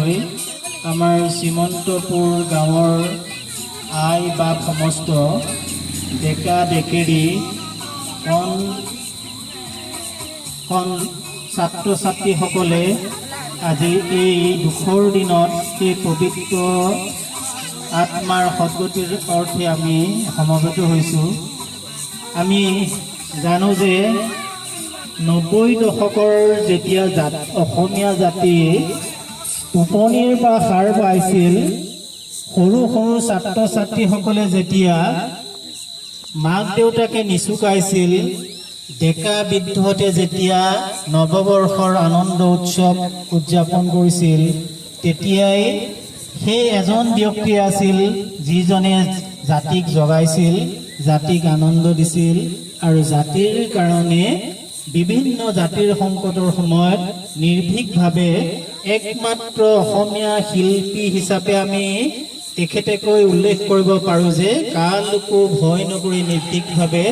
হ'ল আমাৰ শ্ৰীমন্তপুৰ গাঁৱৰ আই বাপ সমস্ত ডেকা ডেকেৰী কণ ছাত্ৰ ছাত্ৰীসকলে আজি এই দুখৰ দিনত এই পবিত্ৰ আত্মাৰ সদ্গতিৰ অৰ্থে আমি সমবেত হৈছোঁ। আমি জানো যে ৯০ দশকৰ যেতিয়া অসমীয়া জাতি টোপনিৰ পৰা সাৰ পাইছিল, সৰু সৰু ছাত্ৰ ছাত্ৰীসকলে যেতিয়া মাক দেউতাকে নিচুকাইছিল, ডেকা বৃদ্ধতে যেতিয়া নৱবৰ্ষৰ আনন্দ উৎসৱ উদযাপন কৰিছিল, তেতিয়াই সেই এজন ব্যক্তি আছিল যিজনে জাতিক জগাইছিল, জাতিক আনন্দ দিছিল আৰু জাতিৰ কাৰণে বিভিন্ন জাতিৰ সংকটৰ সময়ত নিৰ্ভীকভাৱে একমাত্ৰ অসমীয়া শিল্পী হিচাপে আমি তেখেতেকৈ উল্লেখ কৰিব পাৰোঁ যে কালৈকো ভয় নকৰি নিৰ্ভীকভাৱে